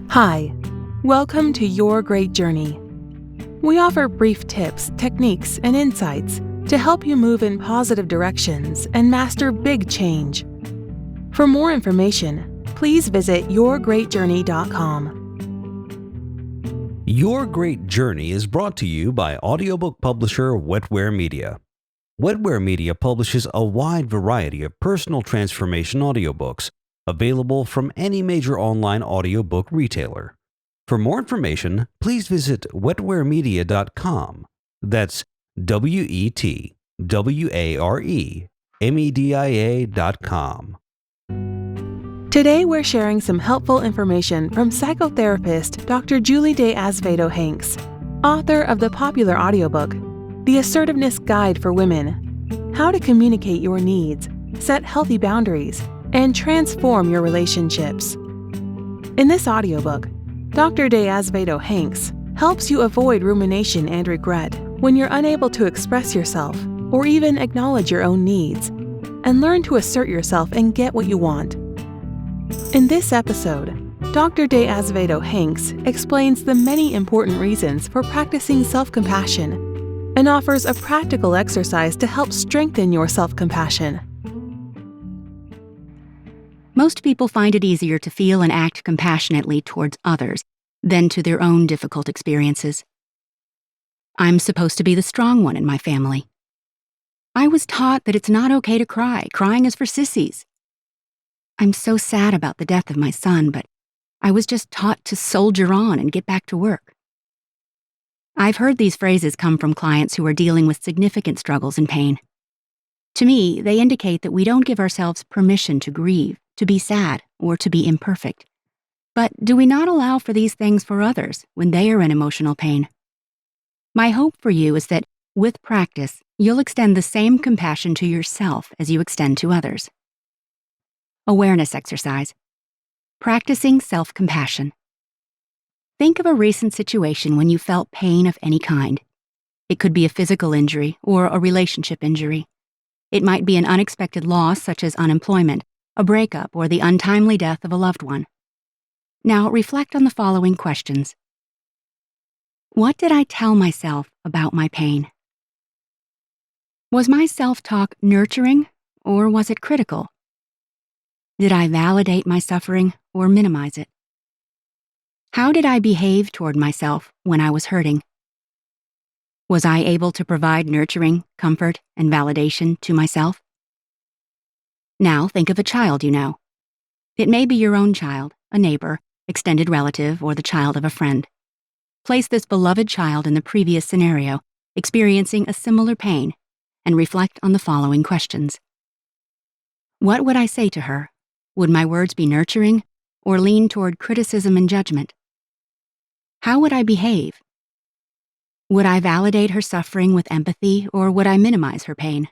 Hi, welcome to Your Great Journey. We offer brief tips, techniques, and insights to help you move in positive directions and master big change. For more information, please visit yourgreatjourney.com. Your Great Journey is brought to you by audiobook publisher Wetware Media. Wetware Media publishes a wide variety of personal transformation audiobooks available from any major online audiobook retailer. For more information, please visit wetwaremedia.com. That's wetwaremedia.com. Today we're sharing some helpful information from psychotherapist Dr. Julie de Azevedo Hanks, author of the popular audiobook, The Assertiveness Guide for Women: How to Communicate Your Needs, Set Healthy Boundaries, and Transform Your Relationships. In this audiobook, Dr. de Azevedo Hanks helps you avoid rumination and regret when you're unable to express yourself or even acknowledge your own needs, and learn to assert yourself and get what you want. In this episode, Dr. de Azevedo Hanks explains the many important reasons for practicing self-compassion and offers a practical exercise to help strengthen your self-compassion. Most people find it easier to feel and act compassionately towards others than to their own difficult experiences. I'm supposed to be the strong one in my family. I was taught that it's not okay to cry. Crying is for sissies. I'm so sad about the death of my son, but I was just taught to soldier on and get back to work. I've heard these phrases come from clients who are dealing with significant struggles and pain. To me, they indicate that we don't give ourselves permission to grieve, to be sad, or to be imperfect. But do we not allow for these things for others when they are in emotional pain? My hope for you is that, with practice, you'll extend the same compassion to yourself as you extend to others. Awareness exercise. Practicing self-compassion. Think of a recent situation when you felt pain of any kind. It could be a physical injury or a relationship injury. It might be an unexpected loss such as unemployment, a breakup, or the untimely death of a loved one. Now reflect on the following questions. What did I tell myself about my pain? Was my self-talk nurturing or was it critical? Did I validate my suffering or minimize it? How did I behave toward myself when I was hurting? Was I able to provide nurturing, comfort, and validation to myself? Now think of a child you know. It may be your own child, a neighbor, extended relative, or the child of a friend. Place this beloved child in the previous scenario, experiencing a similar pain, and reflect on the following questions. What would I say to her? Would my words be nurturing or lean toward criticism and judgment? How would I behave? Would I validate her suffering with empathy or would I minimize her pain?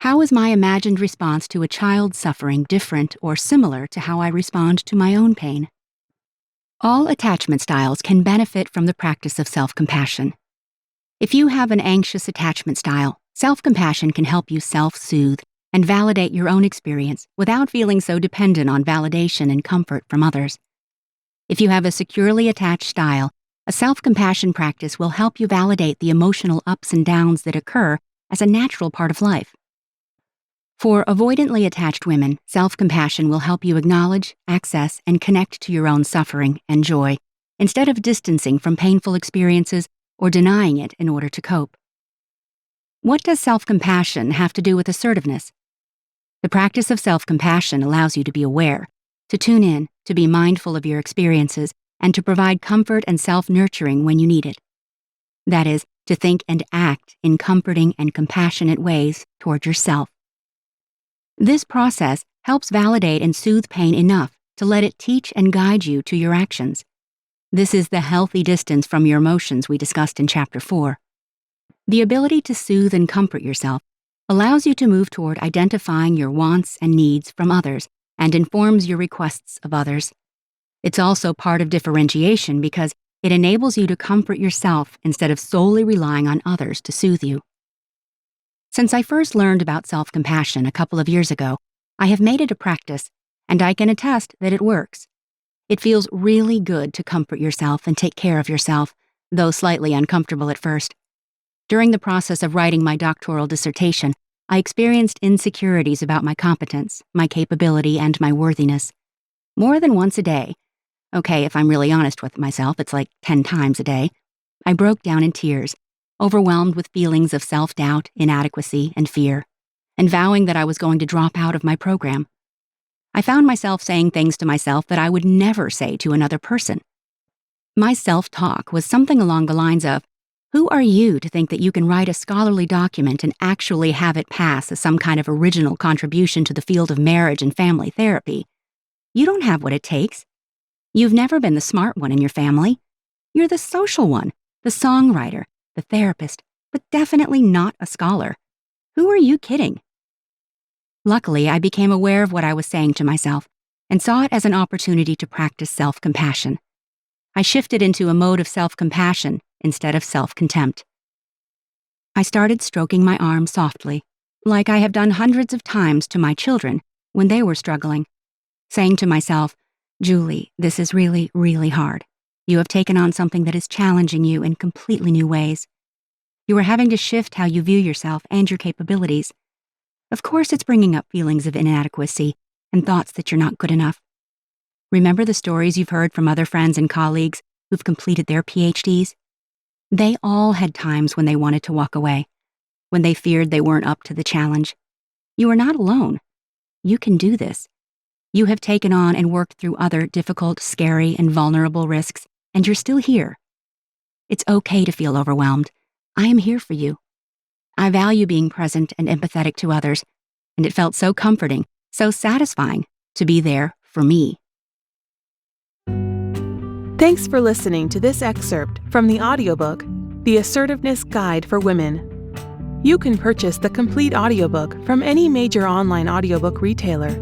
How is my imagined response to a child's suffering different or similar to how I respond to my own pain? All attachment styles can benefit from the practice of self-compassion. If you have an anxious attachment style, self-compassion can help you self-soothe and validate your own experience without feeling so dependent on validation and comfort from others. If you have a securely attached style, a self-compassion practice will help you validate the emotional ups and downs that occur as a natural part of life. For avoidantly attached women, self-compassion will help you acknowledge, access, and connect to your own suffering and joy, instead of distancing from painful experiences or denying it in order to cope. What does self-compassion have to do with assertiveness? The practice of self-compassion allows you to be aware, to tune in, to be mindful of your experiences, and to provide comfort and self-nurturing when you need it. That is, to think and act in comforting and compassionate ways toward yourself. This process helps validate and soothe pain enough to let it teach and guide you to your actions. This is the healthy distance from your emotions we discussed in Chapter 4. The ability to soothe and comfort yourself allows you to move toward identifying your wants and needs from others and informs your requests of others. It's also part of differentiation because it enables you to comfort yourself instead of solely relying on others to soothe you. Since I first learned about self-compassion a couple of years ago, I have made it a practice, and I can attest that it works. It feels really good to comfort yourself and take care of yourself, though slightly uncomfortable at first. During the process of writing my doctoral dissertation, I experienced insecurities about my competence, my capability, and my worthiness. More than once a day, okay, if I'm really honest with myself, it's like 10 times a day, I broke down in tears, overwhelmed with feelings of self-doubt, inadequacy, and fear, and vowing that I was going to drop out of my program. I found myself saying things to myself that I would never say to another person. My self-talk was something along the lines of, "Who are you to think that you can write a scholarly document and actually have it pass as some kind of original contribution to the field of marriage and family therapy? You don't have what it takes. You've never been the smart one in your family. You're the social one, the songwriter, the therapist, but definitely not a scholar. Who are you kidding?" Luckily, I became aware of what I was saying to myself and saw it as an opportunity to practice self-compassion. I shifted into a mode of self-compassion instead of self-contempt. I started stroking my arm softly, like I have done hundreds of times to my children when they were struggling, saying to myself, "Julie, this is really, really hard. You have taken on something that is challenging you in completely new ways. You are having to shift how you view yourself and your capabilities. Of course, it's bringing up feelings of inadequacy and thoughts that you're not good enough. Remember the stories you've heard from other friends and colleagues who've completed their PhDs? They all had times when they wanted to walk away, when they feared they weren't up to the challenge. You are not alone. You can do this. You have taken on and worked through other difficult, scary, and vulnerable risks, and you're still here. It's okay to feel overwhelmed. I am here for you. I value being present and empathetic to others, and it felt so comforting, so satisfying to be there for me. Thanks for listening to this excerpt from the audiobook, The Assertiveness Guide for Women. You can purchase the complete audiobook from any major online audiobook retailer.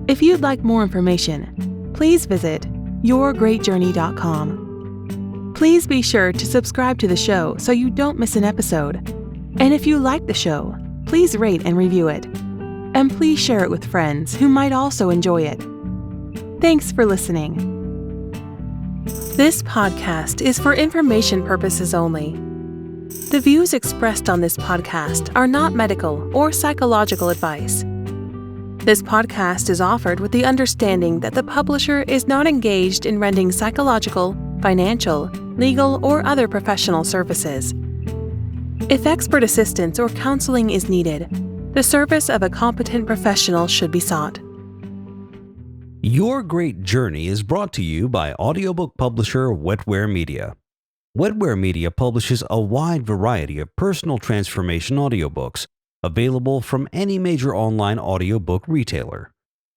If you'd like more information, please visit yourgreatjourney.com. Please be sure to subscribe to the show so you don't miss an episode. And if you like the show, please rate and review it. And please share it with friends who might also enjoy it. Thanks for listening. This podcast is for information purposes only. The views expressed on this podcast are not medical or psychological advice. This podcast is offered with the understanding that the publisher is not engaged in rendering psychological, financial, legal, or other professional services. If expert assistance or counseling is needed, the service of a competent professional should be sought. Your Great Journey is brought to you by audiobook publisher Wetware Media. Wetware Media publishes a wide variety of personal transformation audiobooks available from any major online audiobook retailer.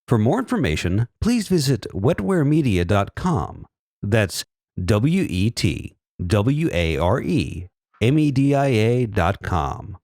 For more information, please visit wetwaremedia.com. That's WETWAREMEDIA.com.